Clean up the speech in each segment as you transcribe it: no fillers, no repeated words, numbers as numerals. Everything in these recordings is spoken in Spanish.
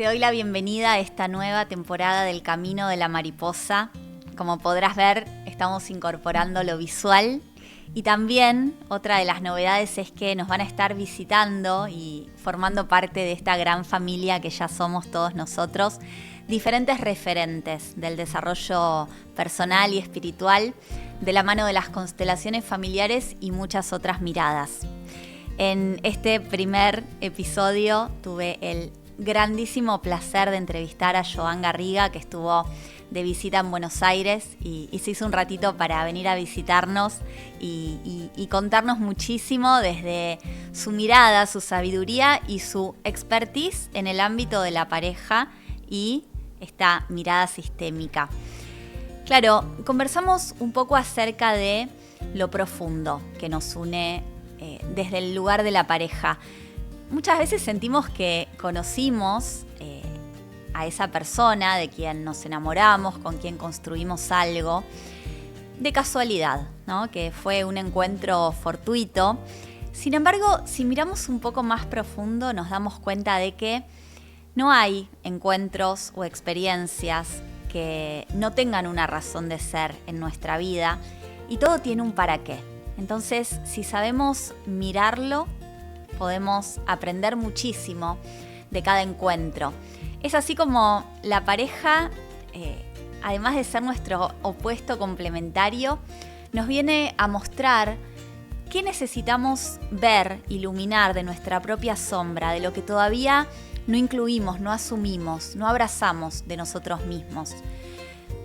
Te doy la bienvenida a esta nueva temporada del Camino de la Mariposa. Como podrás ver, estamos incorporando lo visual y también otra de las novedades es que nos van a estar visitando y formando parte de esta gran familia que ya somos todos nosotros, diferentes referentes del desarrollo personal y espiritual de la mano de las constelaciones familiares y muchas otras miradas. En este primer episodio tuve el grandísimo placer de entrevistar a Joan Garriga, que estuvo de visita en Buenos Aires y se hizo un ratito para venir a visitarnos y contarnos muchísimo desde su mirada, su sabiduría y su expertise en el ámbito de la pareja y esta mirada sistémica. Claro, conversamos un poco acerca de lo profundo que nos une desde el lugar de la pareja. Muchas veces sentimos que conocimos a esa persona de quien nos enamoramos, con quien construimos algo, de casualidad, ¿no? Que fue un encuentro fortuito. Sin embargo, si miramos un poco más profundo, nos damos cuenta de que no hay encuentros o experiencias que no tengan una razón de ser en nuestra vida y todo tiene un para qué. Entonces, si sabemos mirarlo, podemos aprender muchísimo de cada encuentro. Es así como la pareja, además de ser nuestro opuesto complementario, nos viene a mostrar qué necesitamos ver, iluminar de nuestra propia sombra, de lo que todavía no incluimos, no asumimos, no abrazamos de nosotros mismos.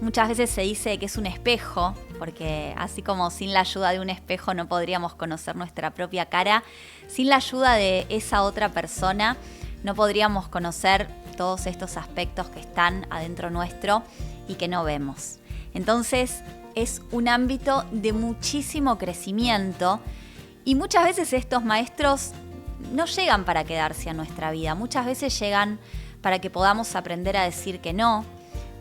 Muchas veces se dice que es un espejo, porque así como sin la ayuda de un espejo no podríamos conocer nuestra propia cara, sin la ayuda de esa otra persona no podríamos conocer todos estos aspectos que están adentro nuestro y que no vemos. Entonces es un ámbito de muchísimo crecimiento y muchas veces estos maestros no llegan para quedarse a nuestra vida, muchas veces llegan para que podamos aprender a decir que no,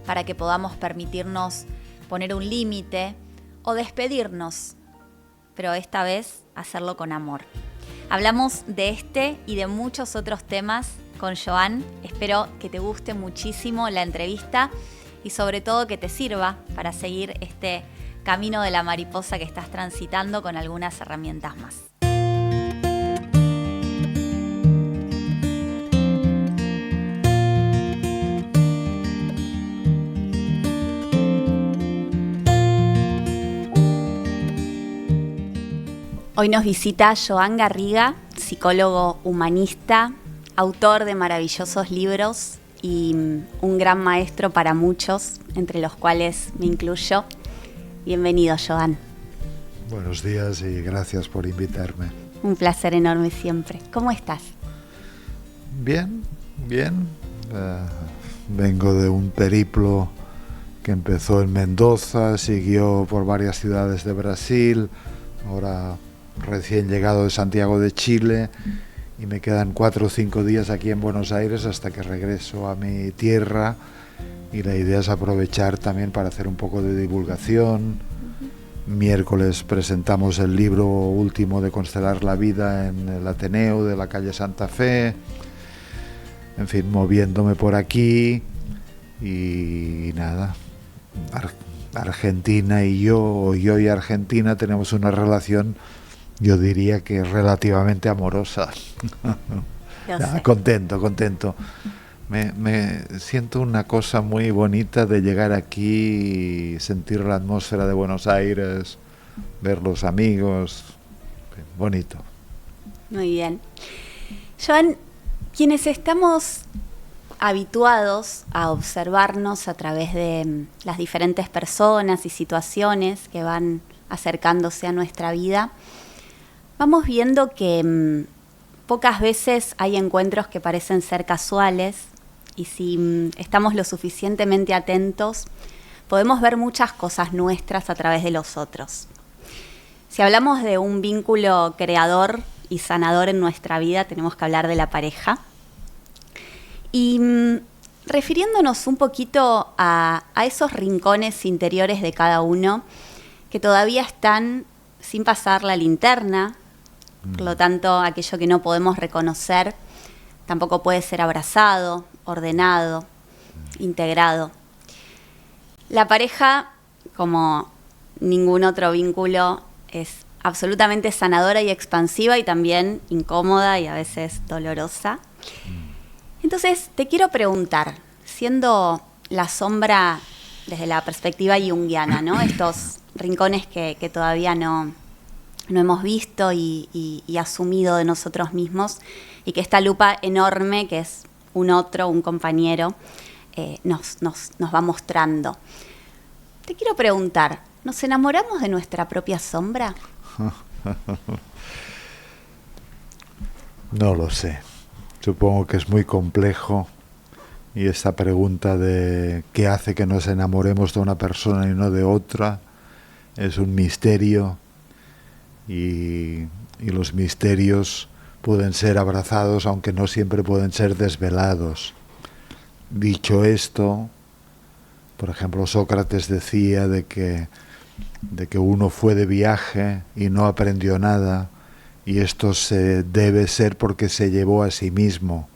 para que podamos permitirnos poner un límite o despedirnos, pero esta vez hacerlo con amor. Hablamos de este y de muchos otros temas con Joan. Espero que te guste muchísimo la entrevista y sobre todo que te sirva para seguir este camino de la mariposa que estás transitando con algunas herramientas más. Hoy nos visita Joan Garriga, psicólogo humanista, autor de maravillosos libros y un gran maestro para muchos, entre los cuales me incluyo. Bienvenido, Joan. Buenos días y gracias por invitarme. Un placer enorme siempre. ¿Cómo estás? Bien. Vengo de un periplo que empezó en Mendoza, siguió por varias ciudades de Brasil, ahora recién llegado de Santiago de Chile y me quedan 4 o 5 días aquí en Buenos Aires hasta que regreso a mi tierra y la idea es aprovechar también para hacer un poco de divulgación. Miércoles presentamos el libro último de Constelar la Vida en el Ateneo de la calle Santa Fe, en fin, moviéndome por aquí y nada. Argentina y yo y Argentina tenemos una relación, yo diría que relativamente amorosa. Contento. Me siento una cosa muy bonita de llegar aquí y sentir la atmósfera de Buenos Aires, ver los amigos, bonito. Muy bien. Joan, quienes estamos habituados a observarnos a través de las diferentes personas y situaciones que van acercándose a nuestra vida, vamos viendo que pocas veces hay encuentros que parecen ser casuales y si estamos lo suficientemente atentos, podemos ver muchas cosas nuestras a través de los otros. Si hablamos de un vínculo creador y sanador en nuestra vida, tenemos que hablar de la pareja. Y refiriéndonos un poquito a esos rincones interiores de cada uno que todavía están sin pasar la linterna, por lo tanto aquello que no podemos reconocer tampoco puede ser abrazado ordenado, integrado. La pareja, como ningún otro vínculo, es absolutamente sanadora y expansiva y también incómoda y a veces dolorosa. Entonces, te quiero preguntar, siendo la sombra desde la perspectiva junguiana, ¿no? Estos rincones que todavía no hemos visto y asumido de nosotros mismos, y que esta lupa enorme, que es un otro, un compañero, nos va mostrando. Te quiero preguntar, ¿nos enamoramos de nuestra propia sombra? No lo sé. Supongo que es muy complejo, y esta pregunta de qué hace que nos enamoremos de una persona y no de otra es un misterio, y los misterios pueden ser abrazados, aunque no siempre pueden ser desvelados. Dicho esto, por ejemplo, Sócrates decía de que uno fue de viaje y no aprendió nada, y esto se debe ser porque se llevó a sí mismo.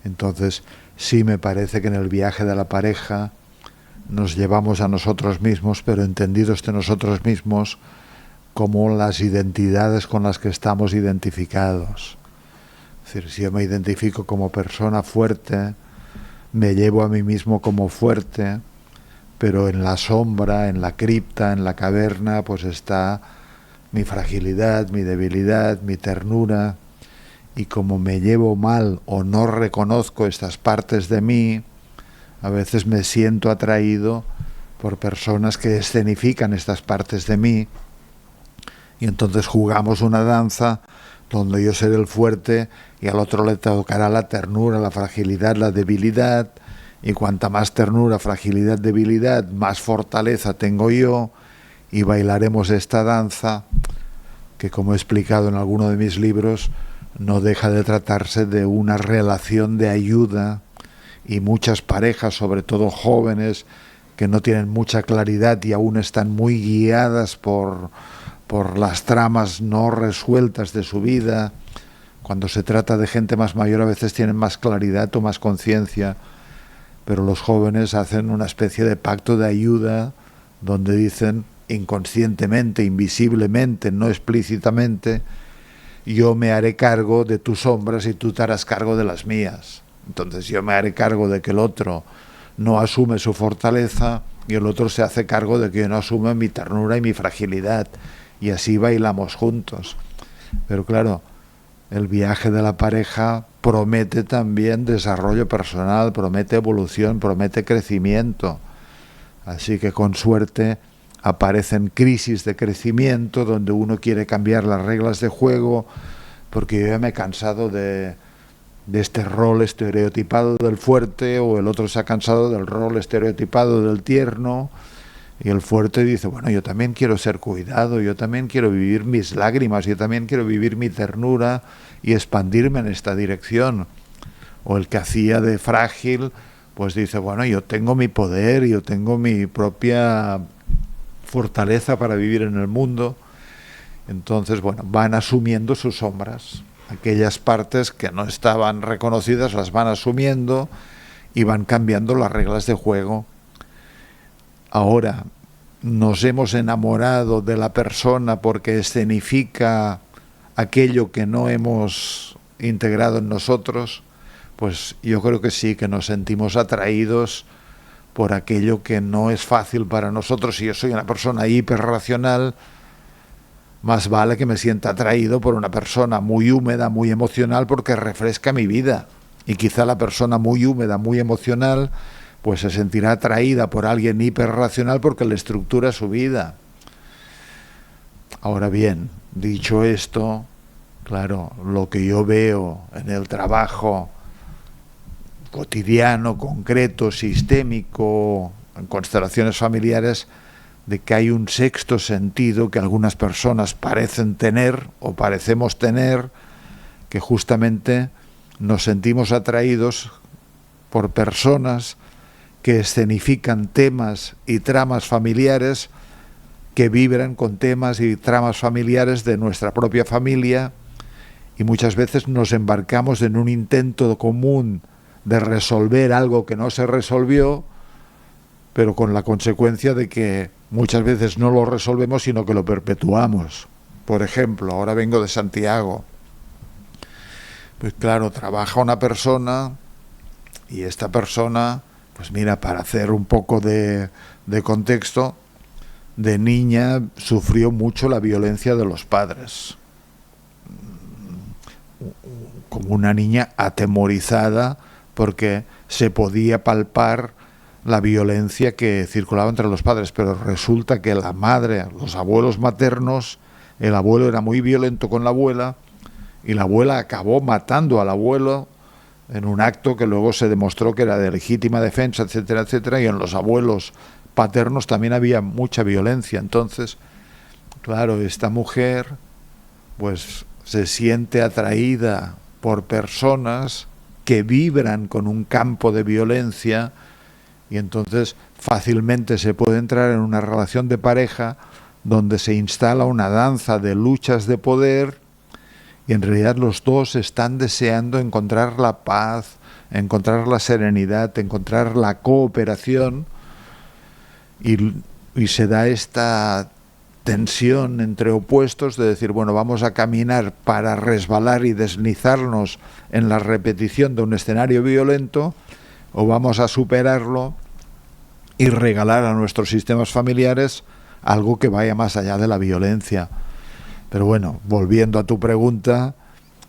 Entonces, sí me parece que en el viaje de la pareja nos llevamos a nosotros mismos, pero entendidos de nosotros mismos como las identidades con las que estamos identificados. Es decir, si yo me identifico como persona fuerte, me llevo a mí mismo como fuerte, pero en la sombra, en la cripta, en la caverna, pues está mi fragilidad, mi debilidad, mi ternura, y como me llevo mal o no reconozco estas partes de mí, a veces me siento atraído por personas que escenifican estas partes de mí, y entonces jugamos una danza donde yo seré el fuerte y al otro le tocará la ternura, la fragilidad, la debilidad, y cuanta más ternura, fragilidad, debilidad, más fortaleza tengo yo, y bailaremos esta danza que, como he explicado en alguno de mis libros, no deja de tratarse de una relación de ayuda, y muchas parejas, sobre todo jóvenes, que no tienen mucha claridad y aún están muy guiadas por las tramas no resueltas de su vida. Cuando se trata de gente más mayor a veces tienen más claridad o más conciencia, pero los jóvenes hacen una especie de pacto de ayuda donde dicen inconscientemente, invisiblemente, no explícitamente: yo me haré cargo de tus sombras y tú te harás cargo de las mías. Entonces yo me haré cargo de que el otro no asume su fortaleza y el otro se hace cargo de que yo no asume mi ternura y mi fragilidad, y así bailamos juntos. Pero claro, el viaje de la pareja promete también desarrollo personal, promete evolución, promete crecimiento. Así que con suerte aparecen crisis de crecimiento donde uno quiere cambiar las reglas de juego, porque yo ya me he cansado de este rol estereotipado del fuerte, o el otro se ha cansado del rol estereotipado del tierno, y el fuerte dice, bueno, yo también quiero ser cuidado, yo también quiero vivir mis lágrimas, yo también quiero vivir mi ternura y expandirme en esta dirección. O el que hacía de frágil, pues dice, bueno, yo tengo mi poder, yo tengo mi propia fortaleza para vivir en el mundo. Entonces, bueno, van asumiendo sus sombras. Aquellas partes que no estaban reconocidas las van asumiendo y van cambiando las reglas de juego. Ahora, nos hemos enamorado de la persona porque escenifica aquello que no hemos integrado en nosotros. Pues yo creo que sí, que nos sentimos atraídos por aquello que no es fácil para nosotros. Si yo soy una persona hiperracional, más vale que me sienta atraído por una persona muy húmeda, muy emocional, porque refresca mi vida. Y quizá la persona muy húmeda, muy emocional, pues se sentirá atraída por alguien hiperracional porque le estructura su vida. Ahora bien, dicho esto, claro, lo que yo veo en el trabajo cotidiano, concreto, sistémico, en constelaciones familiares, de que hay un sexto sentido que algunas personas parecen tener o parecemos tener, que justamente nos sentimos atraídos por personas que escenifican temas y tramas familiares, que vibran con temas y tramas familiares de nuestra propia familia, y muchas veces nos embarcamos en un intento común de resolver algo que no se resolvió, pero con la consecuencia de que muchas veces no lo resolvemos, sino que lo perpetuamos. Por ejemplo, ahora vengo de Santiago. Pues claro, trabaja una persona y esta persona, pues mira, para hacer un poco de contexto, de niña sufrió mucho la violencia de los padres. Como una niña atemorizada porque se podía palpar la violencia que circulaba entre los padres, pero resulta que la madre, los abuelos maternos, el abuelo era muy violento con la abuela y la abuela acabó matando al abuelo en un acto que luego se demostró que era de legítima defensa, etcétera, etcétera, y en los abuelos paternos también había mucha violencia. Entonces, claro, esta mujer pues se siente atraída por personas que vibran con un campo de violencia y entonces fácilmente se puede entrar en una relación de pareja donde se instala una danza de luchas de poder y en realidad los dos están deseando encontrar la paz, encontrar la serenidad, encontrar la cooperación y se da esta tensión entre opuestos de decir, bueno, vamos a caminar para resbalar y deslizarnos en la repetición de un escenario violento o vamos a superarlo y regalar a nuestros sistemas familiares algo que vaya más allá de la violencia. Pero bueno, volviendo a tu pregunta,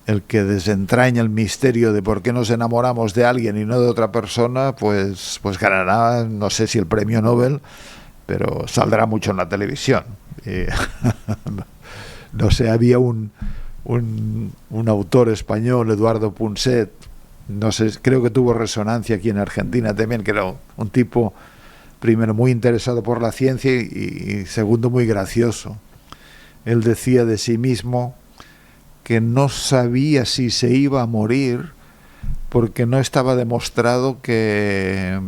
el que desentraña el misterio de por qué nos enamoramos de alguien y no de otra persona, pues ganará, no sé si el premio Nobel, pero saldrá mucho en la televisión. No sé, había un autor español, Eduardo Punset, no sé, creo que tuvo resonancia aquí en Argentina también, que era un tipo, primero, muy interesado por la ciencia y segundo, muy gracioso. Él decía de sí mismo que no sabía si se iba a morir porque no estaba demostrado que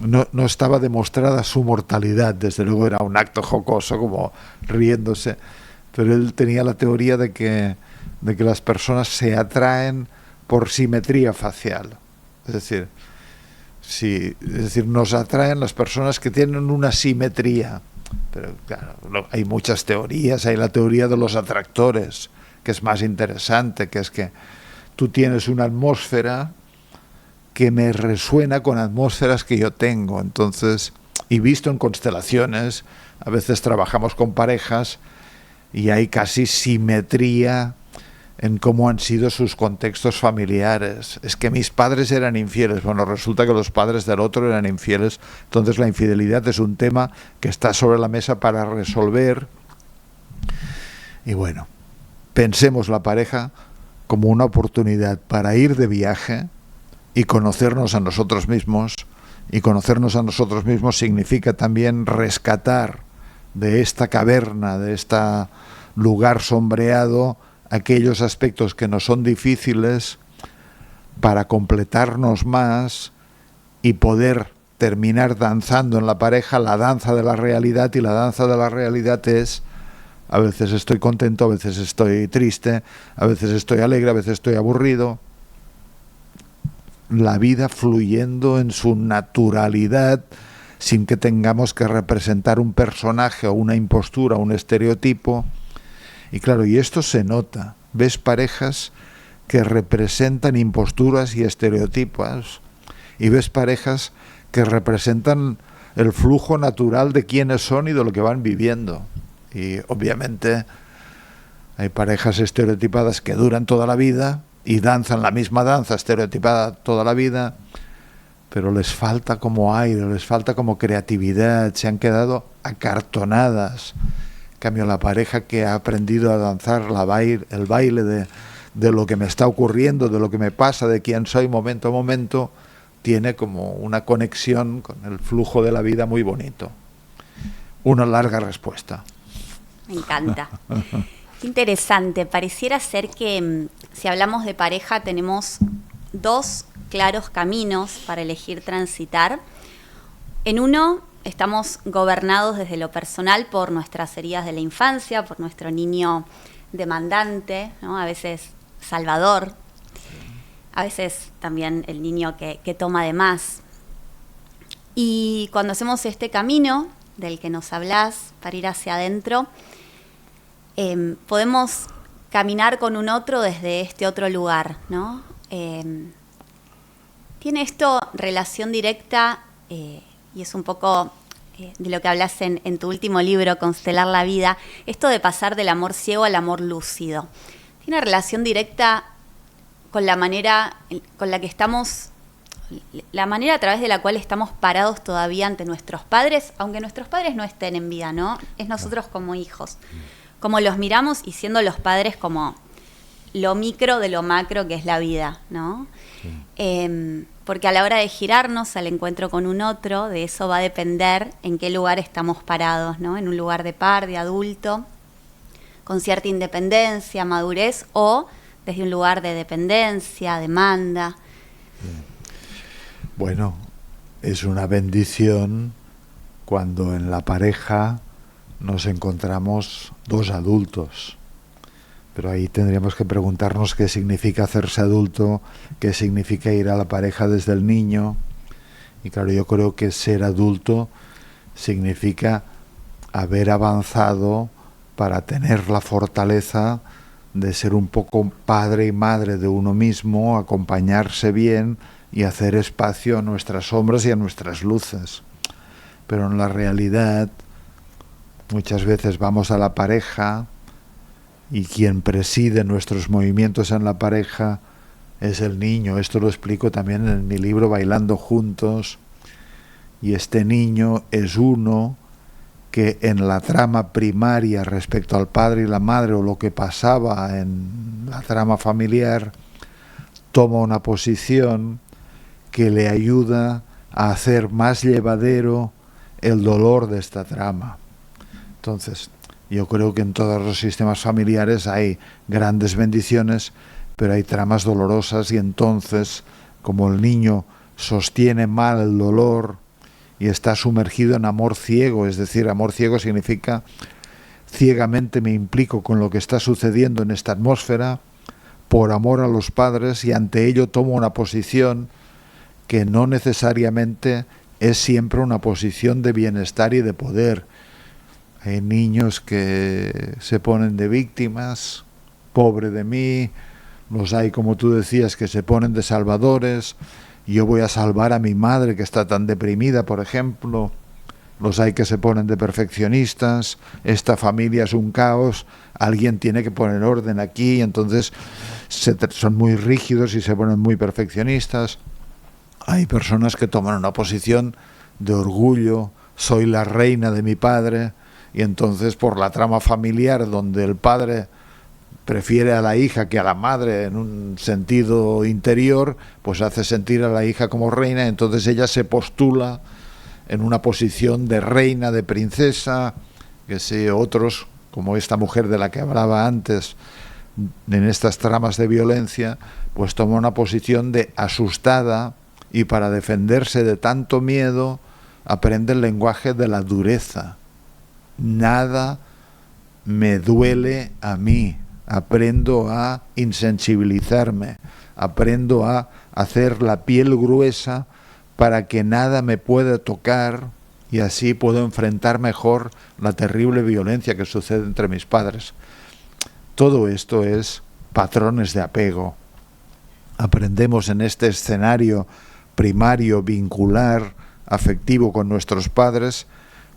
no estaba demostrada su mortalidad. Desde luego era un acto jocoso, como riéndose, pero él tenía la teoría de que las personas se atraen por simetría facial. Es decir, nos atraen las personas que tienen una simetría. Pero claro, hay muchas teorías. Hay la teoría de los atractores, que es más interesante, que es que tú tienes una atmósfera que me resuena con atmósferas que yo tengo. Entonces, y visto en constelaciones, a veces trabajamos con parejas y hay casi simetría en cómo han sido sus contextos familiares. Es que mis padres eran infieles. Bueno, resulta que los padres del otro eran infieles. Entonces la infidelidad es un tema que está sobre la mesa para resolver. Y bueno, pensemos la pareja como una oportunidad para ir de viaje y conocernos a nosotros mismos. Y conocernos a nosotros mismos significa también rescatar de esta caverna, de este lugar sombreado, aquellos aspectos que nos son difíciles para completarnos más y poder terminar danzando en la pareja la danza de la realidad. Y la danza de la realidad es, a veces estoy contento, a veces estoy triste, a veces estoy alegre, a veces estoy aburrido. La vida fluyendo en su naturalidad, sin que tengamos que representar un personaje o una impostura, un estereotipo. Y claro, y esto se nota. Ves parejas que representan imposturas y estereotipos, y ves parejas que representan el flujo natural de quiénes son y de lo que van viviendo. Y obviamente hay parejas estereotipadas que duran toda la vida y danzan la misma danza estereotipada toda la vida, pero les falta como aire, les falta como creatividad, se han quedado acartonadas. En cambio, la pareja que ha aprendido a danzar el baile de lo que me está ocurriendo, de lo que me pasa, de quién soy momento a momento, tiene como una conexión con el flujo de la vida muy bonito. Una larga respuesta. Me encanta. Qué interesante. Pareciera ser que si hablamos de pareja tenemos dos claros caminos para elegir transitar. En uno estamos gobernados desde lo personal por nuestras heridas de la infancia, por nuestro niño demandante, ¿no? A veces salvador. a veces también el niño que toma de más. Y cuando hacemos este camino del que nos hablás para ir hacia adentro, podemos caminar con un otro desde este otro lugar, ¿no? Tiene esto relación directa, y es un poco de lo que hablas en tu último libro, Constelar la vida, esto de pasar del amor ciego al amor lúcido. Tiene relación directa con la manera con la que estamos, la manera a través de la cual estamos parados todavía ante nuestros padres, aunque nuestros padres no estén en vida, ¿no? Es nosotros como hijos. Como los miramos y siendo los padres como lo micro de lo macro que es la vida, ¿no? Sí. Porque a la hora de girarnos al encuentro con un otro, de eso va a depender en qué lugar estamos parados, ¿no? En un lugar de par, de adulto, con cierta independencia, madurez, o desde un lugar de dependencia, demanda. Bueno, es una bendición cuando en la pareja nos encontramos dos adultos. Pero ahí tendríamos que preguntarnos qué significa hacerse adulto, qué significa ir a la pareja desde el niño. Y claro, yo creo que ser adulto significa haber avanzado para tener la fortaleza de ser un poco padre y madre de uno mismo, acompañarse bien y hacer espacio a nuestras sombras y a nuestras luces. Pero en la realidad, muchas veces vamos a la pareja y quien preside nuestros movimientos en la pareja es el niño. Esto lo explico también en mi libro Bailando Juntos. Y este niño es uno que en la trama primaria respecto al padre y la madre, o lo que pasaba en la trama familiar, toma una posición que le ayuda a hacer más llevadero el dolor de esta trama. Entonces, yo creo que en todos los sistemas familiares hay grandes bendiciones, pero hay tramas dolorosas, y entonces, como el niño sostiene mal el dolor y está sumergido en amor ciego, es decir, amor ciego significa ciegamente me implico con lo que está sucediendo en esta atmósfera por amor a los padres, y ante ello tomo una posición que no necesariamente es siempre una posición de bienestar y de poder. Hay niños que se ponen de víctimas, pobre de mí. Los hay, como tú decías, que se ponen de salvadores. Yo voy a salvar a mi madre que está tan deprimida, por ejemplo. Los hay que se ponen de perfeccionistas. Esta familia es un caos. Alguien tiene que poner orden aquí. Entonces son muy rígidos y se ponen muy perfeccionistas. Hay personas que toman una posición de orgullo. Soy la reina de mi padre. Y entonces, por la trama familiar, donde el padre prefiere a la hija que a la madre en un sentido interior, pues hace sentir a la hija como reina. Entonces ella se postula en una posición de reina, de princesa, que si otros, como esta mujer de la que hablaba antes, en estas tramas de violencia, pues toma una posición de asustada, y para defenderse de tanto miedo aprende el lenguaje de la dureza. Nada me duele a mí. Aprendo a insensibilizarme, aprendo a hacer la piel gruesa para que nada me pueda tocar, y así puedo enfrentar mejor la terrible violencia que sucede entre mis padres. Todo esto es patrones de apego. Aprendemos en este escenario primario, vincular, afectivo con nuestros padres,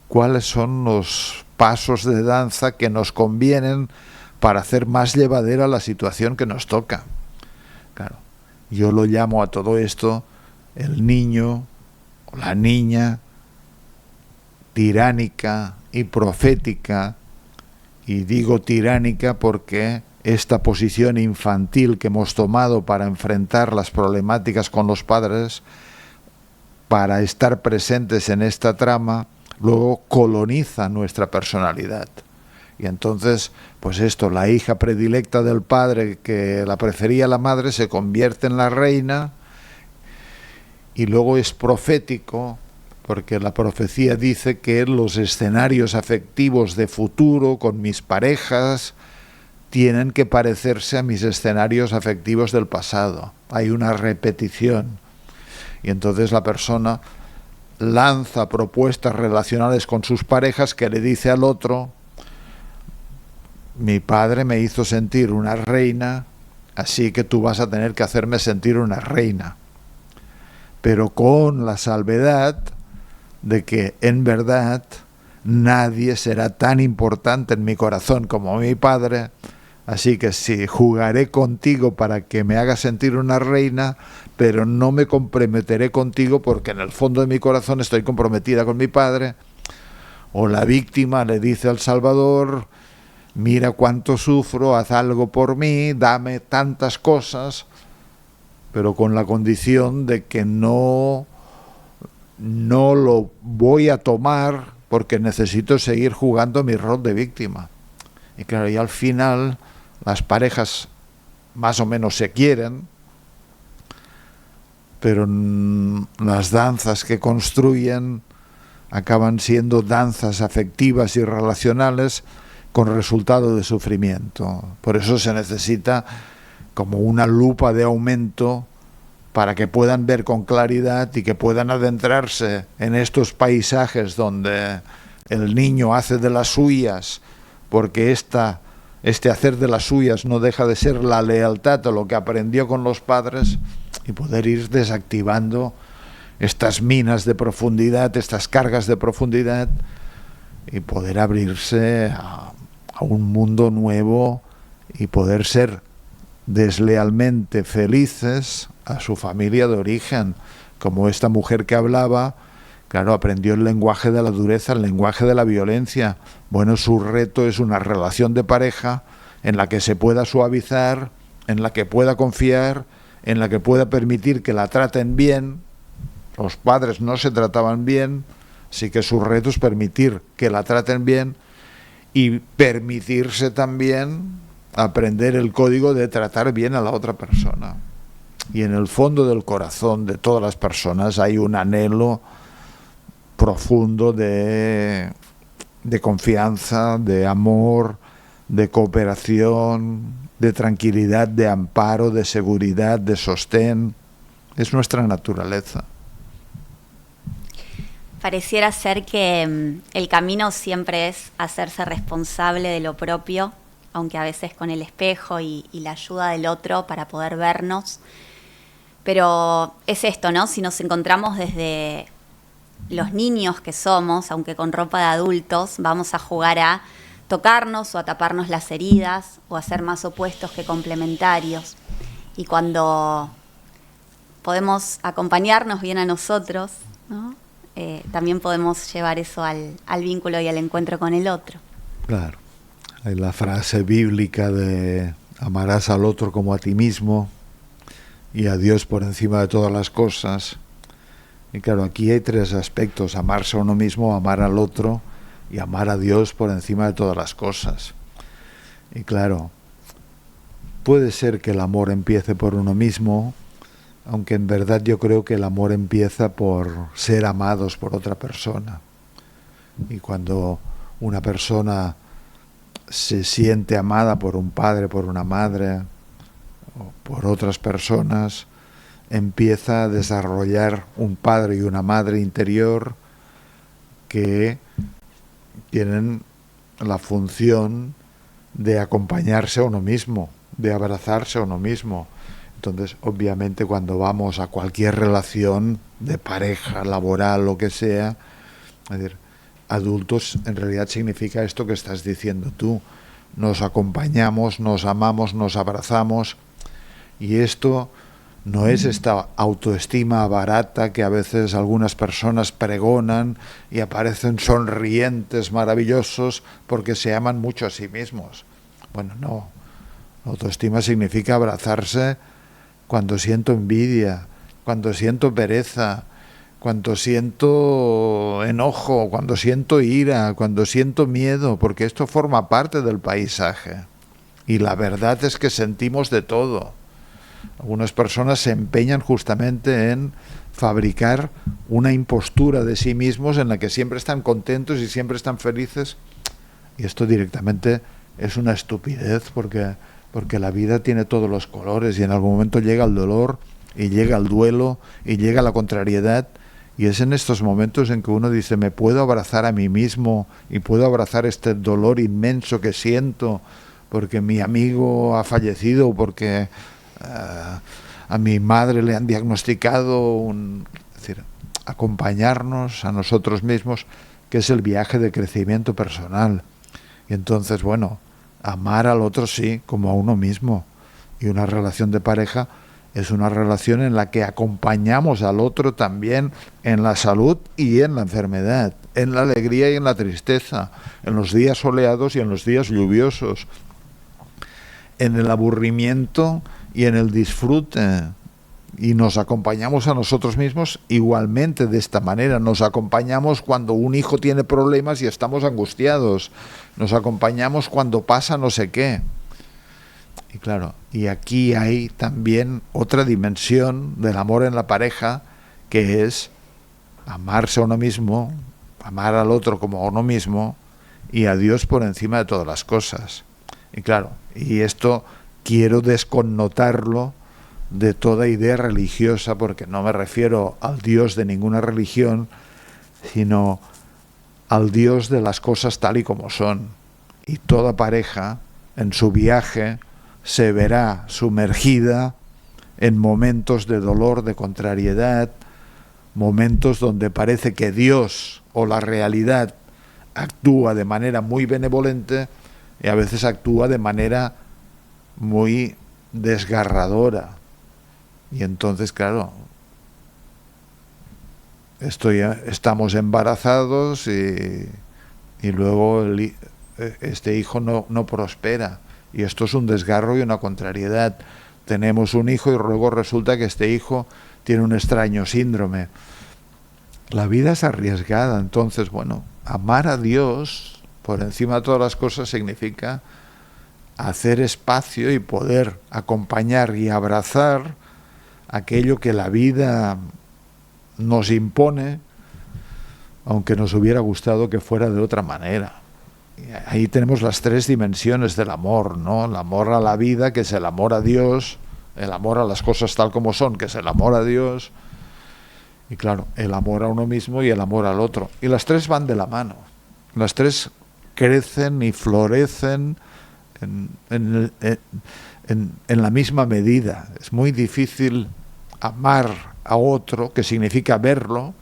cuáles son los pasos de danza que nos convienen para hacer más llevadera la situación que nos toca. Claro, yo lo llamo a todo esto el niño o la niña tiránica y profética, y digo tiránica porque esta posición infantil que hemos tomado para enfrentar las problemáticas con los padres, para estar presentes en esta trama, luego coloniza nuestra personalidad. Y entonces, pues esto, la hija predilecta del padre que la prefería la madre se convierte en la reina, y luego es profético, porque la profecía dice que los escenarios afectivos de futuro con mis parejas tienen que parecerse a mis escenarios afectivos del pasado. Hay una repetición. Y entonces la persona lanza propuestas relacionales con sus parejas que le dice al otro: mi padre me hizo sentir una reina, así que tú vas a tener que hacerme sentir una reina. Pero con la salvedad de que en verdad nadie será tan importante en mi corazón como mi padre, así que sí, jugaré contigo para que me hagas sentir una reina, pero no me comprometeré contigo porque en el fondo de mi corazón estoy comprometida con mi padre. O la víctima le dice al Salvador: mira cuánto sufro, haz algo por mí, dame tantas cosas, pero con la condición de que no lo voy a tomar porque necesito seguir jugando mi rol de víctima. Y claro, y al final las parejas más o menos se quieren, pero las danzas que construyen acaban siendo danzas afectivas y relacionales con resultado de sufrimiento. Por eso se necesita como una lupa de aumento para que puedan ver con claridad y que puedan adentrarse en estos paisajes donde el niño hace de las suyas, porque este hacer de las suyas no deja de ser la lealtad a lo que aprendió con los padres, y poder ir desactivando estas minas de profundidad, estas cargas de profundidad, y poder abrirse a un mundo nuevo y poder ser deslealmente felices a su familia de origen, como esta mujer que hablaba. Claro, aprendió el lenguaje de la dureza, el lenguaje de la violencia. Bueno, su reto es una relación de pareja en la que se pueda suavizar, en la que pueda confiar, en la que pueda permitir que la traten bien. Los padres no se trataban bien, así que su reto es permitir que la traten bien y permitirse también aprender el código de tratar bien a la otra persona. Y en el fondo del corazón de todas las personas hay un anhelo profundo de confianza, de amor, de cooperación, de tranquilidad, de amparo, de seguridad, de sostén. Es nuestra naturaleza. Pareciera ser que el camino siempre es hacerse responsable de lo propio, aunque a veces con el espejo y la ayuda del otro para poder vernos. Pero es esto, ¿no? Si nos encontramos desde los niños que somos, aunque con ropa de adultos, vamos a jugar a tocarnos o a taparnos las heridas o a ser más opuestos que complementarios. Y cuando podemos acompañarnos bien a nosotros, ¿no? También podemos llevar eso al vínculo y al encuentro con el otro. Claro. Hay la frase bíblica de amarás al otro como a ti mismo y a Dios por encima de todas las cosas. Y claro, aquí hay tres aspectos: amarse a uno mismo, amar al otro y amar a Dios por encima de todas las cosas. Y claro, puede ser que el amor empiece por uno mismo, aunque en verdad yo creo que el amor empieza por ser amados por otra persona. Y cuando una persona se siente amada por un padre, por una madre o por otras personas, empieza a desarrollar un padre y una madre interior que tienen la función de acompañarse a uno mismo, de abrazarse a uno mismo. Entonces, obviamente, cuando vamos a cualquier relación de pareja, laboral, lo que sea, es decir, adultos en realidad significa esto que estás diciendo tú: nos acompañamos, nos amamos, nos abrazamos. Y esto no es esta autoestima barata que a veces algunas personas pregonan y aparecen sonrientes, maravillosos, porque se aman mucho a sí mismos. Bueno, no. Autoestima significa abrazarse cuando siento envidia, cuando siento pereza, cuando siento enojo, cuando siento ira, cuando siento miedo, porque esto forma parte del paisaje. Y la verdad es que sentimos de todo. Algunas personas se empeñan justamente en fabricar una impostura de sí mismos en la que siempre están contentos y siempre están felices. Y esto directamente es una estupidez, porque la vida tiene todos los colores y en algún momento llega el dolor y llega el duelo y llega la contrariedad, y es en estos momentos en que uno dice, me puedo abrazar a mí mismo y puedo abrazar este dolor inmenso que siento porque mi amigo ha fallecido, porque a mi madre le han diagnosticado es decir, acompañarnos a nosotros mismos, que es el viaje de crecimiento personal. Y entonces, bueno, amar al otro sí, como a uno mismo. Y una relación de pareja es una relación en la que acompañamos al otro también en la salud y en la enfermedad, en la alegría y en la tristeza, en los días soleados y en los días lluviosos, en el aburrimiento y en el disfrute. Y nos acompañamos a nosotros mismos igualmente de esta manera. Nos acompañamos cuando un hijo tiene problemas y estamos angustiados. Nos acompañamos cuando pasa no sé qué. Y claro, y aquí hay también otra dimensión del amor en la pareja, que es amarse a uno mismo, amar al otro como a uno mismo y a Dios por encima de todas las cosas. Y claro, y esto quiero desconnotarlo de toda idea religiosa, porque no me refiero al Dios de ninguna religión, sino al Dios de las cosas tal y como son. Y toda pareja en su viaje se verá sumergida en momentos de dolor, de contrariedad, momentos donde parece que Dios o la realidad actúa de manera muy benevolente y a veces actúa de manera muy desgarradora. Y entonces, claro, estamos embarazados y luego este hijo no prospera. Y esto es un desgarro y una contrariedad. Tenemos un hijo y luego resulta que este hijo tiene un extraño síndrome. La vida es arriesgada. Entonces, bueno, amar a Dios por encima de todas las cosas significa hacer espacio y poder acompañar y abrazar aquello que la vida nos impone, aunque nos hubiera gustado que fuera de otra manera. Y ahí tenemos las tres dimensiones del amor, ¿no? El amor a la vida, que es el amor a Dios, el amor a las cosas tal como son, que es el amor a Dios, y claro, el amor a uno mismo y el amor al otro. Y las tres van de la mano. Las tres crecen y florecen en la misma medida. Es muy difícil amar a otro, que significa verlo,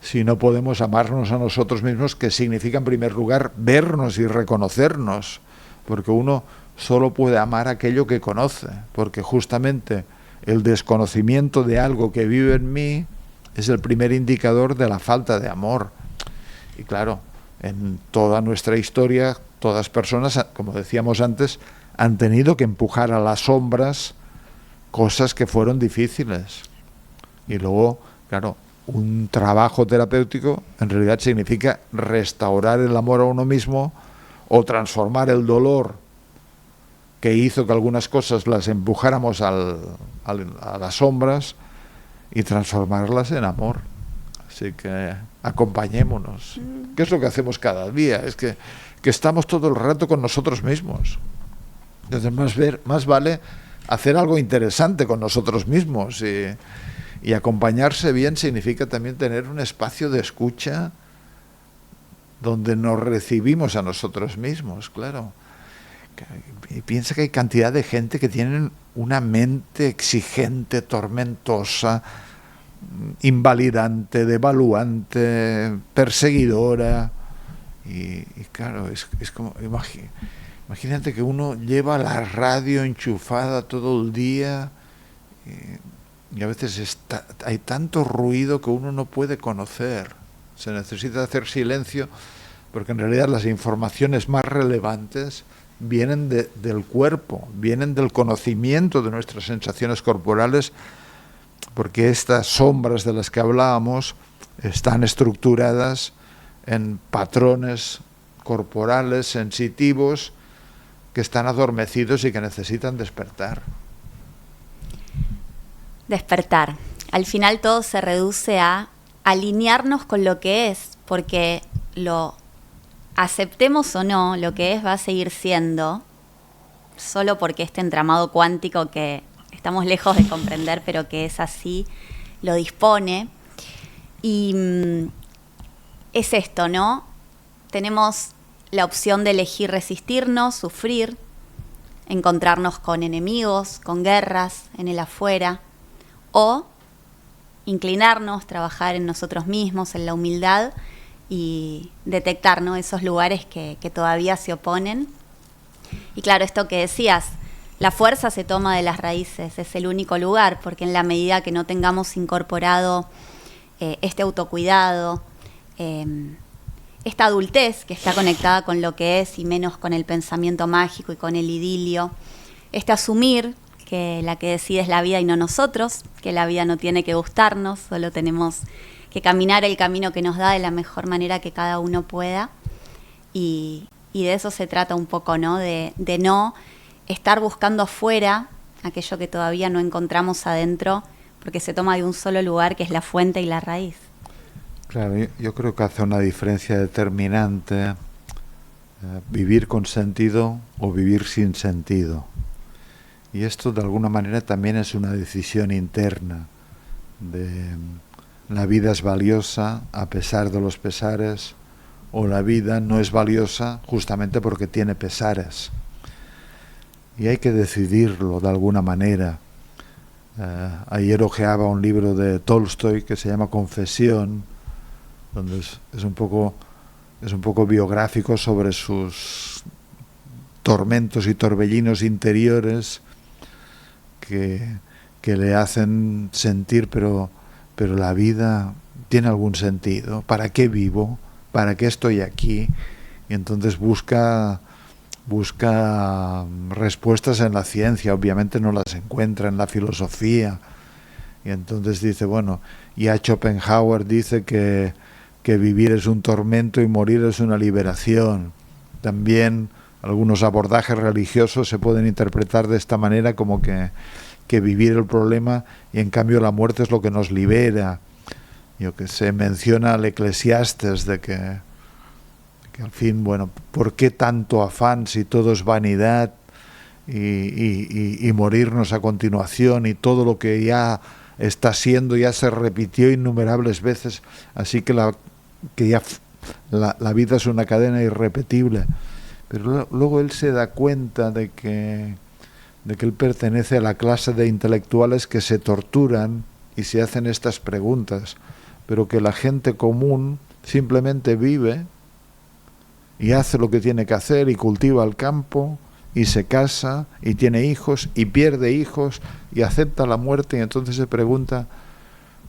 si no podemos amarnos a nosotros mismos, que significa en primer lugar vernos y reconocernos, porque uno solo puede amar aquello que conoce, porque justamente el desconocimiento de algo que vive en mí es el primer indicador de la falta de amor. Y claro, en toda nuestra historia, todas personas, como decíamos antes, han tenido que empujar a las sombras cosas que fueron difíciles. Y luego, claro, un trabajo terapéutico en realidad significa restaurar el amor a uno mismo o transformar el dolor que hizo que algunas cosas las empujáramos a las sombras y transformarlas en amor. Así que acompañémonos. ¿Qué es lo que hacemos cada día? Es que estamos todo el rato con nosotros mismos. Entonces más vale hacer algo interesante con nosotros mismos, y acompañarse bien significa también tener un espacio de escucha donde nos recibimos a nosotros mismos, claro. Y piensa que hay cantidad de gente que tienen una mente exigente, tormentosa, invalidante, devaluante, perseguidora. Y claro, es como, imagínate que uno lleva la radio enchufada todo el día y a veces hay tanto ruido que uno no puede conocer. Se necesita hacer silencio, porque en realidad las informaciones más relevantes vienen del cuerpo, vienen del conocimiento de nuestras sensaciones corporales, porque estas sombras de las que hablábamos están estructuradas en patrones corporales sensitivos que están adormecidos y que necesitan despertar. Despertar. Al final todo se reduce a alinearnos con lo que es, porque lo aceptemos o no, lo que es va a seguir siendo, solo porque este entramado cuántico que estamos lejos de comprender, pero que es así, lo dispone. Y es esto, ¿no? Tenemos la opción de elegir resistirnos, sufrir, encontrarnos con enemigos, con guerras en el afuera, o inclinarnos, trabajar en nosotros mismos, en la humildad y detectar, ¿no?, esos lugares que todavía se oponen. Y claro, esto que decías, la fuerza se toma de las raíces, es el único lugar, porque en la medida que no tengamos incorporado este autocuidado, esta adultez que está conectada con lo que es y menos con el pensamiento mágico y con el idilio, este asumir que la que decide es la vida y no nosotros, que la vida no tiene que gustarnos, solo tenemos que caminar el camino que nos da de la mejor manera que cada uno pueda. Y de eso se trata un poco, ¿no? De no estar buscando afuera aquello que todavía no encontramos adentro, porque se toma de un solo lugar, que es la fuente y la raíz. Claro, yo creo que hace una diferencia determinante vivir con sentido o vivir sin sentido. Y esto de alguna manera también es una decisión interna de la vida es valiosa a pesar de los pesares, o la vida no es valiosa justamente porque tiene pesares. Y hay que decidirlo de alguna manera. Ayer hojeaba un libro de Tolstoy que se llama Confesión, donde es un poco biográfico sobre sus tormentos y torbellinos interiores que le hacen sentir, pero la vida tiene algún sentido. ¿Para qué vivo? ¿Para qué estoy aquí? Y entonces busca respuestas en la ciencia, obviamente no las encuentra en la filosofía. Y entonces dice, bueno, ya Schopenhauer dice que vivir es un tormento y morir es una liberación. También algunos abordajes religiosos se pueden interpretar de esta manera, como que vivir el problema y en cambio la muerte es lo que nos libera. Yo que sé, menciona al Eclesiastes de que al fin, bueno, ¿por qué tanto afán si todo es vanidad y morirnos a continuación, y todo lo que ya está siendo ya se repitió innumerables veces, así que la vida es una cadena irrepetible? Pero luego él se da cuenta de que él pertenece a la clase de intelectuales que se torturan y se hacen estas preguntas, pero que la gente común simplemente vive y hace lo que tiene que hacer y cultiva el campo y se casa y tiene hijos y pierde hijos y acepta la muerte. Y entonces se pregunta,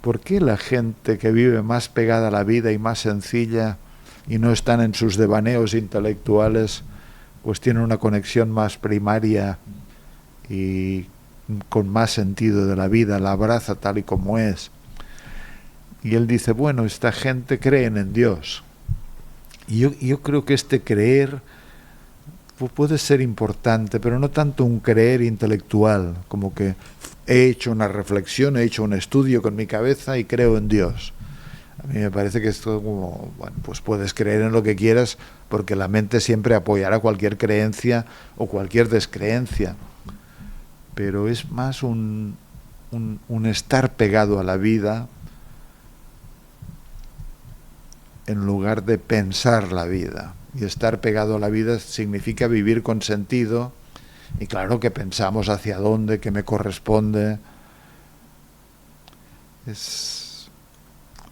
¿por qué la gente que vive más pegada a la vida y más sencilla y no están en sus devaneos intelectuales, pues tienen una conexión más primaria y con más sentido de la vida, la abraza tal y como es? Y él dice, bueno, esta gente creen en Dios. Y yo creo que este creer puede ser importante, pero no tanto un creer intelectual, como que he hecho una reflexión, he hecho un estudio con mi cabeza y creo en Dios. A mí me parece que esto, como, bueno, pues puedes creer en lo que quieras, porque la mente siempre apoyará cualquier creencia o cualquier descreencia. Pero es más un estar pegado a la vida en lugar de pensar la vida. Y estar pegado a la vida significa vivir con sentido, y claro que pensamos hacia dónde, qué me corresponde.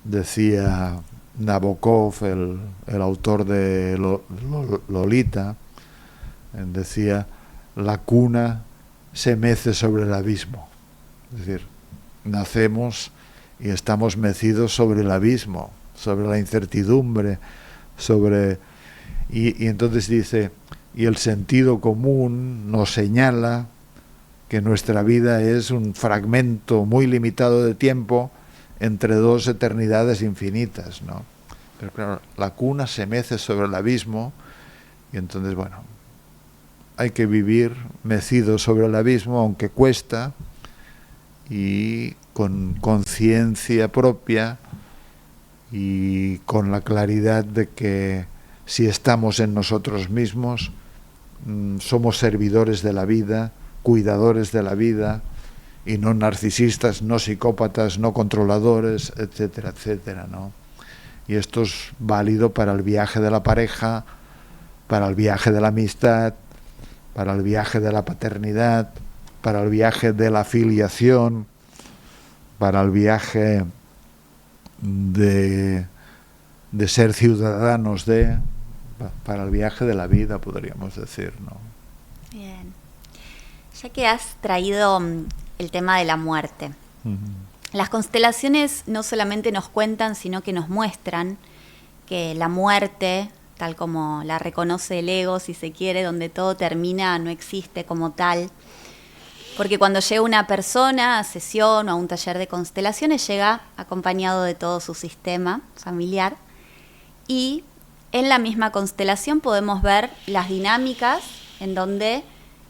Decía Nabokov, el autor de Lolita, decía, la cuna se mece sobre el abismo. Es decir, nacemos y estamos mecidos sobre el abismo, sobre la incertidumbre, y entonces dice, y el sentido común nos señala que nuestra vida es un fragmento muy limitado de tiempo entre dos eternidades infinitas, ¿no? Pero claro, la cuna se mece sobre el abismo, y entonces, bueno, hay que vivir mecido sobre el abismo, aunque cuesta, y con conciencia propia y con la claridad de que si estamos en nosotros mismos, somos servidores de la vida, cuidadores de la vida, y no narcisistas, no psicópatas, no controladores, etcétera, etcétera, ¿no? Y esto es válido para el viaje de la pareja, para el viaje de la amistad, para el viaje de la paternidad, para el viaje de la filiación, para el viaje de ser ciudadanos para el viaje de la vida, podríamos decir, ¿no? Bien. Ya que has traído el tema de la muerte, las constelaciones no solamente nos cuentan, sino que nos muestran que la muerte, tal como la reconoce el ego, si se quiere, donde todo termina, no existe como tal. Porque cuando llega una persona a sesión o a un taller de constelaciones, llega acompañado de todo su sistema familiar. Y en la misma constelación podemos ver las dinámicas en donde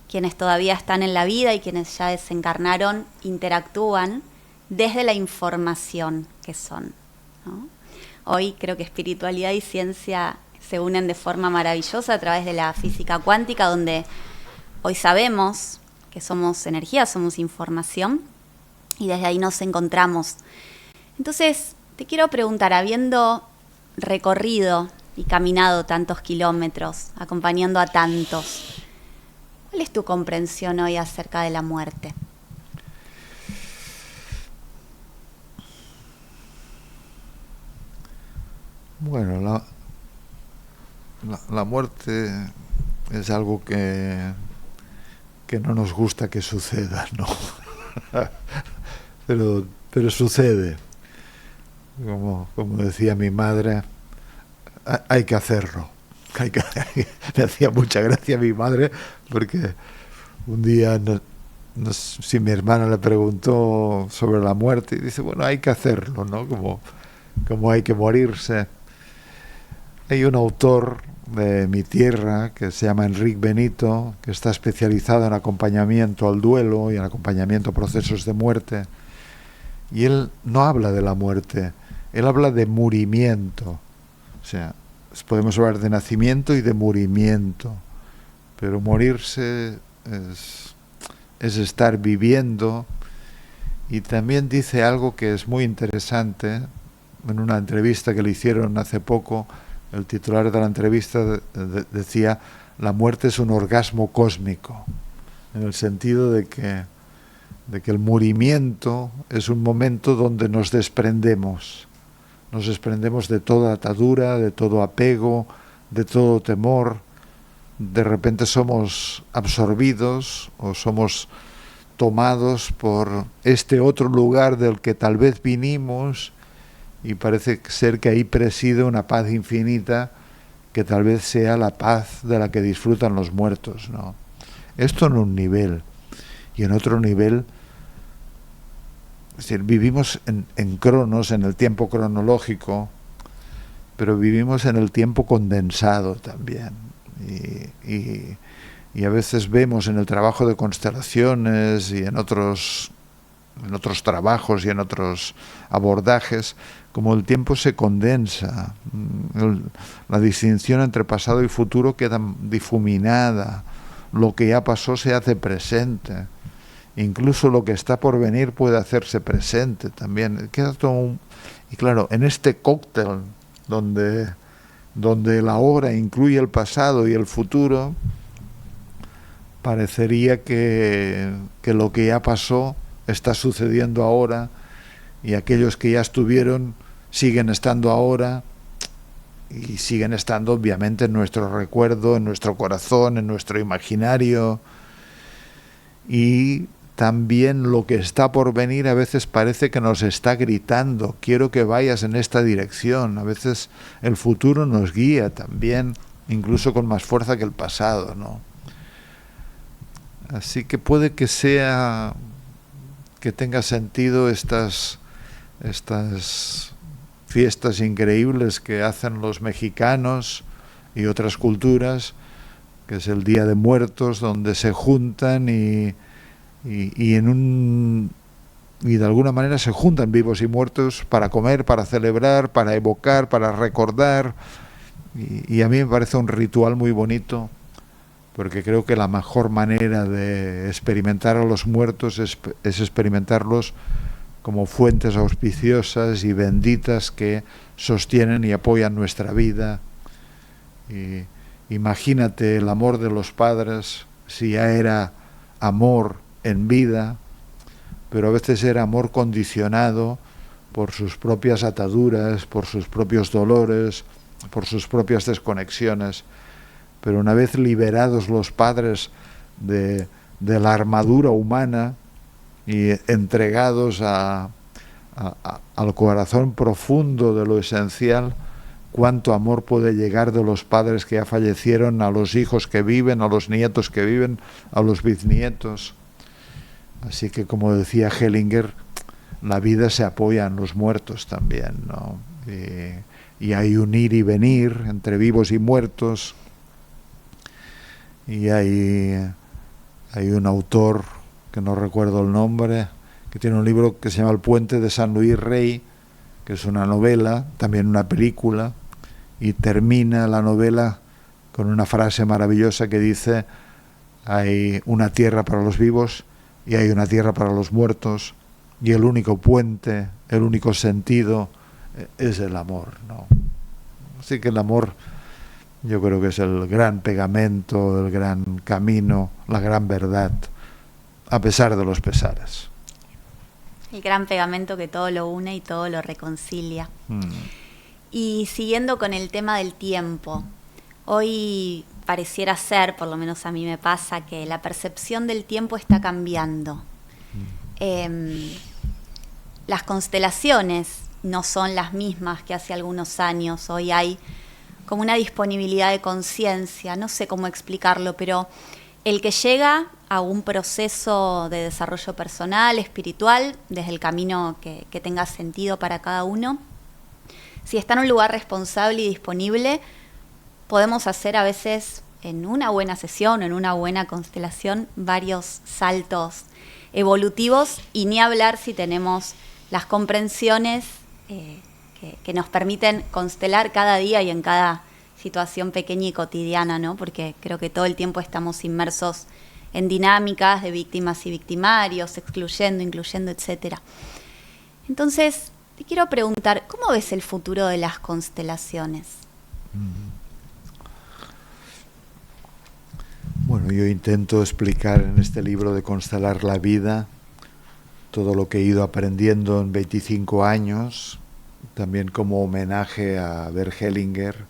quienes todavía están en la vida y quienes ya desencarnaron interactúan desde la información que son, ¿no? Hoy creo que espiritualidad y ciencia se unen de forma maravillosa a través de la física cuántica, donde hoy sabemos que somos energía, somos información, y desde ahí nos encontramos. Entonces, te quiero preguntar, habiendo recorrido y caminado tantos kilómetros, acompañando a tantos, ¿cuál es tu comprensión hoy acerca de la muerte? Bueno, la muerte es algo que no nos gusta que suceda, ¿no? pero sucede. Como decía mi madre, hay que hacerlo. Me hacía mucha gracia mi madre, porque un día si mi hermana le preguntó sobre la muerte, y dice, bueno, hay que hacerlo, ¿no? Como hay que morirse. Hay un autor de mi tierra que se llama Enrique Benito, que está especializado en acompañamiento al duelo y en acompañamiento a procesos de muerte, y él no habla de la muerte, él habla de murimiento. O sea, podemos hablar de nacimiento y de murimiento, pero morirse es estar viviendo. Y también dice algo que es muy interesante. En una entrevista que le hicieron hace poco, el titular de la entrevista decía: la muerte es un orgasmo cósmico, en el sentido de que el murimiento es un momento donde nos desprendemos de toda atadura, de todo apego, de todo temor. De repente somos absorbidos o somos tomados por este otro lugar del que tal vez vinimos, y parece ser que ahí preside una paz infinita que tal vez sea la paz de la que disfrutan los muertos, ¿no? Esto en un nivel. Y en otro nivel, es decir, vivimos en cronos, en el tiempo cronológico, pero vivimos en el tiempo condensado también. Y a veces vemos en el trabajo de constelaciones y en otros trabajos y en otros abordajes como el tiempo se condensa, la distinción entre pasado y futuro queda difuminada, lo que ya pasó se hace presente, incluso lo que está por venir puede hacerse presente también. Queda todo y claro, en este cóctel donde el ahora incluye el pasado y el futuro, parecería que lo que ya pasó está sucediendo ahora, y aquellos que ya estuvieron siguen estando ahora y siguen estando obviamente en nuestro recuerdo, en nuestro corazón, en nuestro imaginario. Y también lo que está por venir a veces parece que nos está gritando: quiero que vayas en esta dirección. A veces el futuro nos guía también, incluso con más fuerza que el pasado, ¿no? Así que puede que tenga sentido estas fiestas increíbles que hacen los mexicanos y otras culturas, que es el Día de Muertos, donde se juntan y de alguna manera se juntan vivos y muertos para comer, para celebrar, para evocar, para recordar. Y a mí me parece un ritual muy bonito, porque creo que la mejor manera de experimentar a los muertos es experimentarlos como fuentes auspiciosas y benditas que sostienen y apoyan nuestra vida. Y imagínate el amor de los padres, si ya era amor en vida, pero a veces era amor condicionado por sus propias ataduras, por sus propios dolores, por sus propias desconexiones. Pero una vez liberados los padres de la armadura humana y entregados al corazón profundo de lo esencial, cuánto amor puede llegar de los padres que ya fallecieron a los hijos que viven, a los nietos que viven, a los bisnietos. Así que, como decía Hellinger, la vida se apoya en los muertos también, ¿no? Y hay un ir y venir entre vivos y muertos. Y hay un autor, que no recuerdo el nombre, que tiene un libro que se llama El puente de San Luis Rey, que es una novela, también una película, y termina la novela con una frase maravillosa que dice: hay una tierra para los vivos y hay una tierra para los muertos, y el único puente, el único sentido es el amor, ¿no? Así que el amor, yo creo que es el gran pegamento, el gran camino, la gran verdad, a pesar de los pesares. El gran pegamento que todo lo une y todo lo reconcilia. Y siguiendo con el tema del tiempo, hoy pareciera ser, por lo menos a mí me pasa, que la percepción del tiempo está cambiando. Las constelaciones no son las mismas que hace algunos años. Hoy hay como una disponibilidad de conciencia, no sé cómo explicarlo, pero el que llega a un proceso de desarrollo personal, espiritual, desde el camino que tenga sentido para cada uno, si está en un lugar responsable y disponible, podemos hacer a veces en una buena sesión, en una buena constelación, varios saltos evolutivos, y ni hablar si tenemos las comprensiones que nos permiten constelar cada día y en cada situación pequeña y cotidiana, ¿no? Porque creo que todo el tiempo estamos inmersos en dinámicas de víctimas y victimarios, excluyendo, incluyendo, etc. Entonces, te quiero preguntar, ¿cómo ves el futuro de las constelaciones? Bueno, yo intento explicar en este libro de Constelar la Vida todo lo que he ido aprendiendo en 25 años, también como homenaje a Bert Hellinger.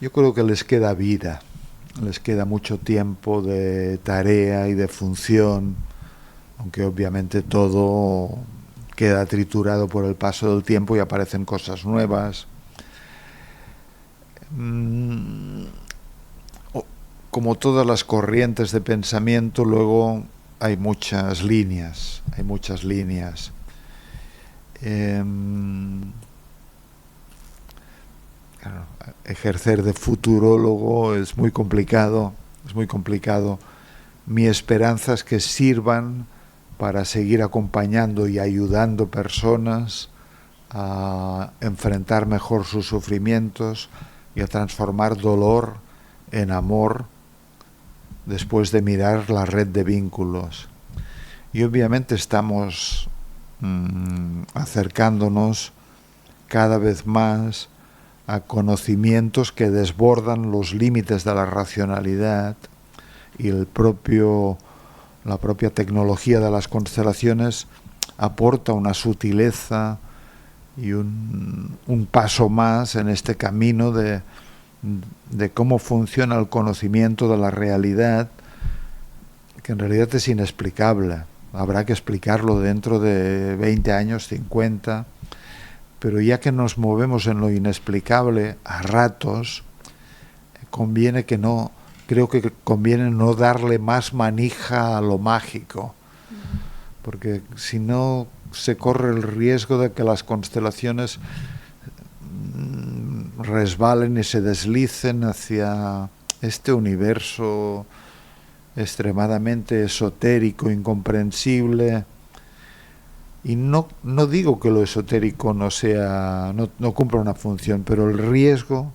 Yo creo que les queda vida, les queda mucho tiempo de tarea y de función, aunque obviamente todo queda triturado por el paso del tiempo y aparecen cosas nuevas. Como todas las corrientes de pensamiento, luego hay muchas líneas. Claro, ejercer de futurólogo es muy complicado. Mi esperanza es que sirvan para seguir acompañando y ayudando personas a enfrentar mejor sus sufrimientos y a transformar dolor en amor después de mirar la red de vínculos. Y obviamente estamos acercándonos cada vez más a conocimientos que desbordan los límites de la racionalidad, y la propia tecnología de las constelaciones aporta una sutileza y un paso más en este camino de cómo funciona el conocimiento de la realidad, que en realidad es inexplicable. Habrá que explicarlo dentro de 20 años, 50, pero ya que nos movemos en lo inexplicable a ratos, creo que conviene no darle más manija a lo mágico, porque si no se corre el riesgo de que las constelaciones resbalen y se deslicen hacia este universo extremadamente esotérico, incomprensible, Y no digo que lo esotérico no cumpla una función, pero el riesgo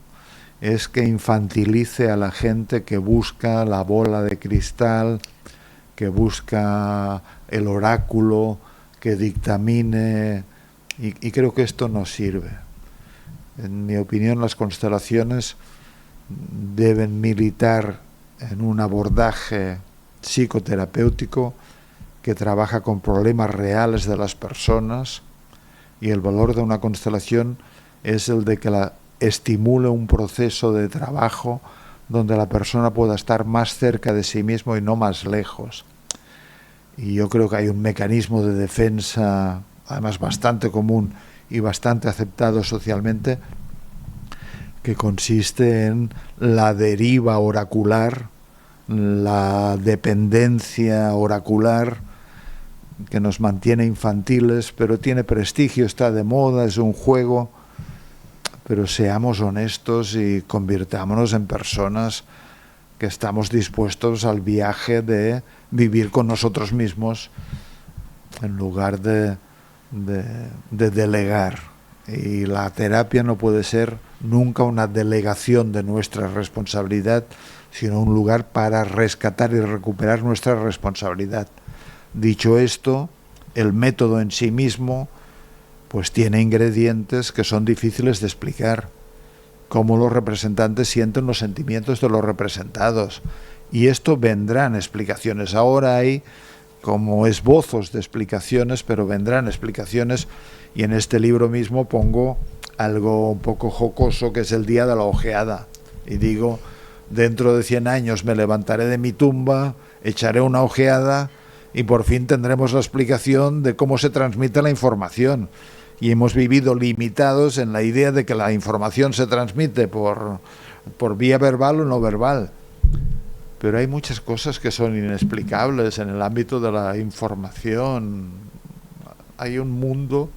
es que infantilice a la gente que busca la bola de cristal, que busca el oráculo, que dictamine, y creo que esto no sirve. En mi opinión, las constelaciones deben militar en un abordaje psicoterapéutico que trabaja con problemas reales de las personas, y el valor de una constelación es el de que estimule un proceso de trabajo donde la persona pueda estar más cerca de sí mismo y no más lejos. Y yo creo que hay un mecanismo de defensa, además bastante común y bastante aceptado socialmente, que consiste en la deriva oracular, la dependencia oracular, que nos mantiene infantiles, pero tiene prestigio, está de moda, es un juego. Pero seamos honestos y convirtámonos en personas que estamos dispuestos al viaje de vivir con nosotros mismos en lugar de delegar. Y la terapia no puede ser nunca una delegación de nuestra responsabilidad, sino un lugar para rescatar y recuperar nuestra responsabilidad. Dicho esto, el método en sí mismo pues tiene ingredientes que son difíciles de explicar, cómo los representantes sienten los sentimientos de los representados, y esto vendrán explicaciones. Ahora hay como esbozos de explicaciones, pero vendrán explicaciones, y en este libro mismo pongo algo un poco jocoso, que es el día de la ojeada, y digo, dentro de 100 años me levantaré de mi tumba, echaré una ojeada y por fin tendremos la explicación de cómo se transmite la información. Y hemos vivido limitados en la idea de que la información se transmite por vía verbal o no verbal. Pero hay muchas cosas que son inexplicables en el ámbito de la información. Hay un mundo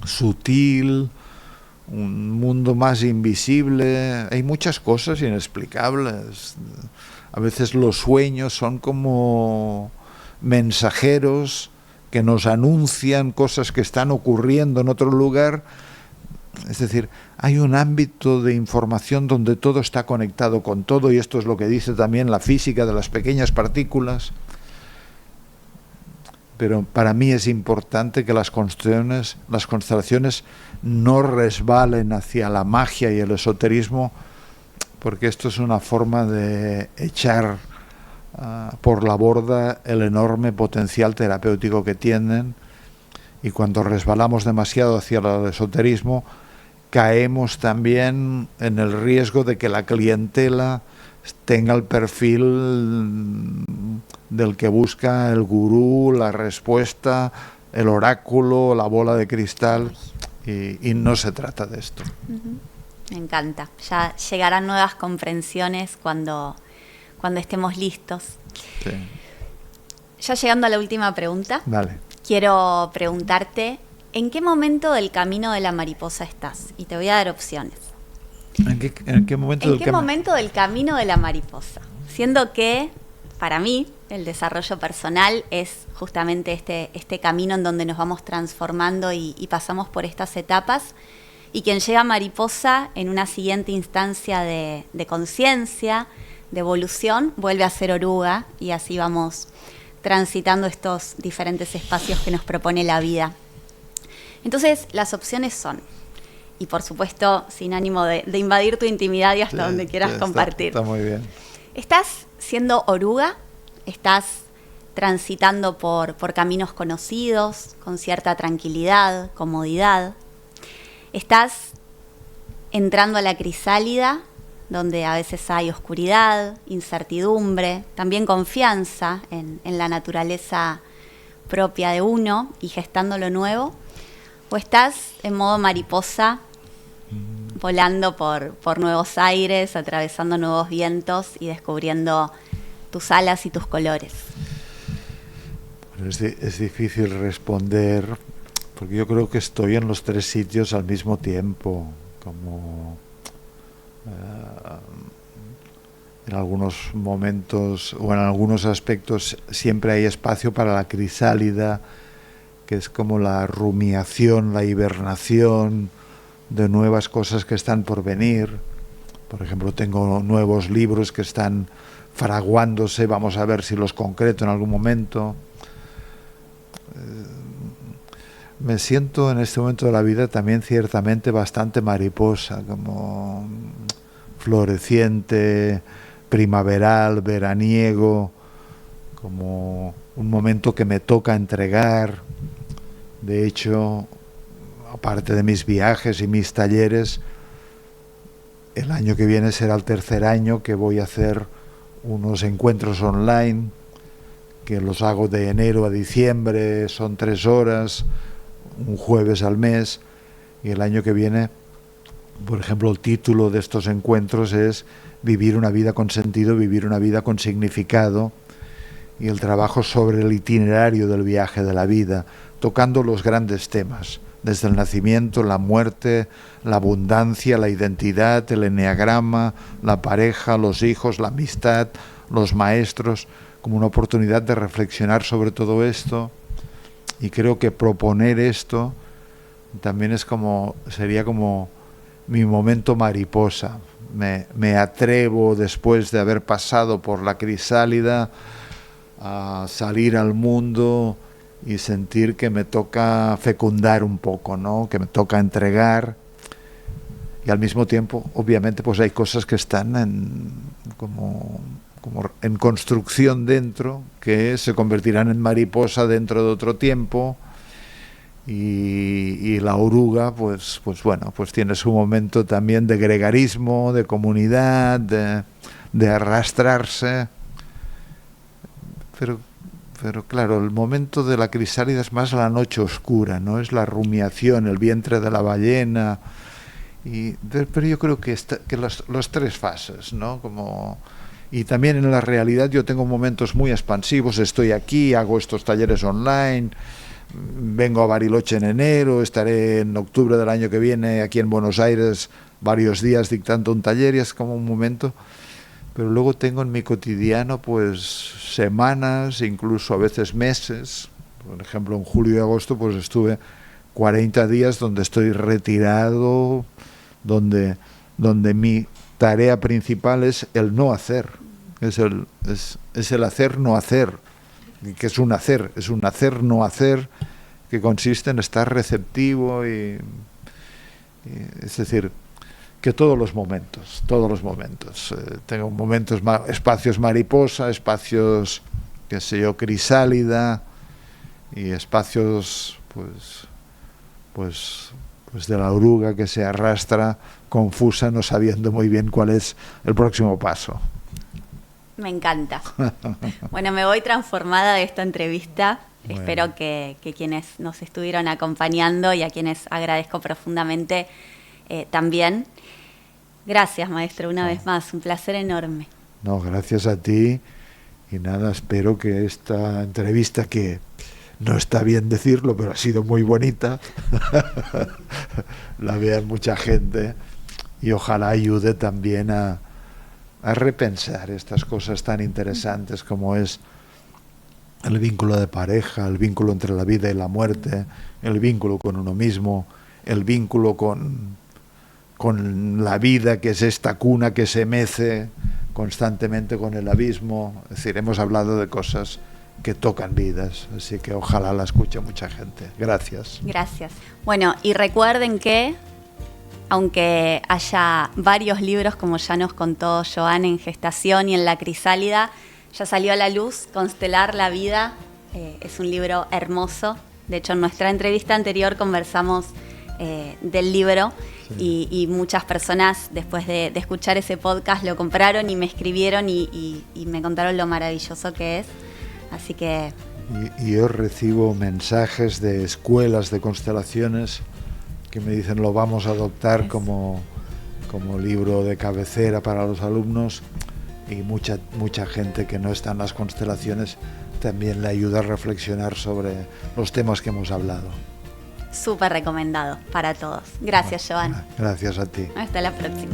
sutil, un mundo más invisible. Hay muchas cosas inexplicables. A veces los sueños son como mensajeros que nos anuncian cosas que están ocurriendo en otro lugar. Es decir, hay un ámbito de información donde todo está conectado con todo, y esto es lo que dice también la física de las pequeñas partículas. Pero para mí es importante que las constelaciones no resbalen hacia la magia y el esoterismo, porque esto es una forma de echar por la borda el enorme potencial terapéutico que tienen, y cuando resbalamos demasiado hacia el esoterismo caemos también en el riesgo de que la clientela tenga el perfil del que busca el gurú, la respuesta, el oráculo, la bola de cristal, y no se trata de esto. Me encanta. Ya llegarán nuevas comprensiones cuando estemos listos. Sí. Ya llegando a la última pregunta, Dale. Quiero preguntarte, ¿en qué momento del camino de la mariposa estás? Y te voy a dar opciones. ¿En qué momento del camino de la mariposa? Siendo que, para mí, el desarrollo personal es justamente este camino en donde nos vamos transformando y pasamos por estas etapas, y quien llega a mariposa en una siguiente instancia de conciencia, de evolución, vuelve a ser oruga, y así vamos transitando estos diferentes espacios que nos propone la vida. Entonces, las opciones son, y por supuesto, sin ánimo de invadir tu intimidad y hasta donde quieras compartir. Está muy bien. ¿Estás siendo oruga? ¿Estás transitando por caminos conocidos, con cierta tranquilidad, comodidad? ¿Estás entrando a la crisálida, donde a veces hay oscuridad, incertidumbre, también confianza en la naturaleza propia de uno y gestando lo nuevo? ¿O estás en modo mariposa, volando por nuevos aires, atravesando nuevos vientos y descubriendo tus alas y tus colores? Bueno, es difícil responder, porque yo creo que estoy en los tres sitios al mismo tiempo, como en algunos momentos o en algunos aspectos siempre hay espacio para la crisálida, que es como la rumiación, la hibernación de nuevas cosas que están por venir. Por ejemplo, tengo nuevos libros que están fraguándose, vamos a ver si los concreto en algún momento. Me siento en este momento de la vida también ciertamente bastante mariposa, como floreciente, primaveral, veraniego, como un momento que me toca entregar. De hecho, aparte de mis viajes y mis talleres, el año que viene será el tercer año que voy a hacer unos encuentros online, que los hago de enero a diciembre, son 3 horas, un jueves al mes, y el año que viene, por ejemplo, el título de estos encuentros es Vivir una vida con sentido, vivir una vida con significado, y el trabajo sobre el itinerario del viaje de la vida, tocando los grandes temas, desde el nacimiento, la muerte, la abundancia, la identidad, el eneagrama, la pareja, los hijos, la amistad, los maestros, como una oportunidad de reflexionar sobre todo esto. Y creo que proponer esto también sería como mi momento mariposa. Me atrevo, después de haber pasado por la crisálida, a salir al mundo y sentir que me toca fecundar un poco, ¿no? Que me toca entregar. Y al mismo tiempo, obviamente, pues hay cosas que están como en construcción dentro, que se convertirán en mariposa dentro de otro tiempo. Y la oruga, pues bueno, pues tiene su momento también de gregarismo, de comunidad, de arrastrarse. Pero claro, el momento de la crisálida es más la noche oscura, ¿no? Es la rumiación, el vientre de la ballena. Pero yo creo que los 3 fases, ¿no? Y también en la realidad yo tengo momentos muy expansivos. Estoy aquí, hago estos talleres online, vengo a Bariloche en enero, estaré en octubre del año que viene aquí en Buenos Aires varios días dictando un taller, y es como un momento. Pero luego tengo en mi cotidiano pues semanas, incluso a veces meses. Por ejemplo, en julio y agosto pues estuve 40 días donde estoy retirado, donde mi tarea principal es el no hacer. Es el hacer no hacer, que es un hacer no hacer, que consiste en estar receptivo y es decir, que todos los momentos, tengo momentos, espacios mariposa, espacios, qué sé yo, crisálida, y espacios, pues de la oruga que se arrastra confusa, no sabiendo muy bien cuál es el próximo paso. Me encanta. Bueno, me voy transformada de esta entrevista. Bueno. Espero que quienes nos estuvieron acompañando, y a quienes agradezco profundamente también. Gracias, maestro, una vez más, un placer enorme. No, gracias a ti, y nada, espero que esta entrevista, que no está bien decirlo, pero ha sido muy bonita, la vea mucha gente, y ojalá ayude también a repensar estas cosas tan interesantes como es el vínculo de pareja, el vínculo entre la vida y la muerte, el vínculo con uno mismo, el vínculo con la vida, que es esta cuna que se mece constantemente con el abismo. Es decir, hemos hablado de cosas que tocan vidas, así que ojalá la escuche mucha gente. Gracias. Gracias. Bueno, y recuerden que, aunque haya varios libros, como ya nos contó Joan, en gestación y en la crisálida, ya salió a la luz Constelar la vida. Es un libro hermoso. De hecho, en nuestra entrevista anterior conversamos del libro. Sí. Y muchas personas, después de escuchar ese podcast, lo compraron y me escribieron y me contaron lo maravilloso que es. Así que... Y yo recibo mensajes de escuelas de constelaciones que me dicen lo vamos a adoptar como libro de cabecera para los alumnos, y mucha gente que no está en las constelaciones también le ayuda a reflexionar sobre los temas que hemos hablado. Súper recomendado para todos. Gracias, Joan. Gracias a ti. Hasta la próxima.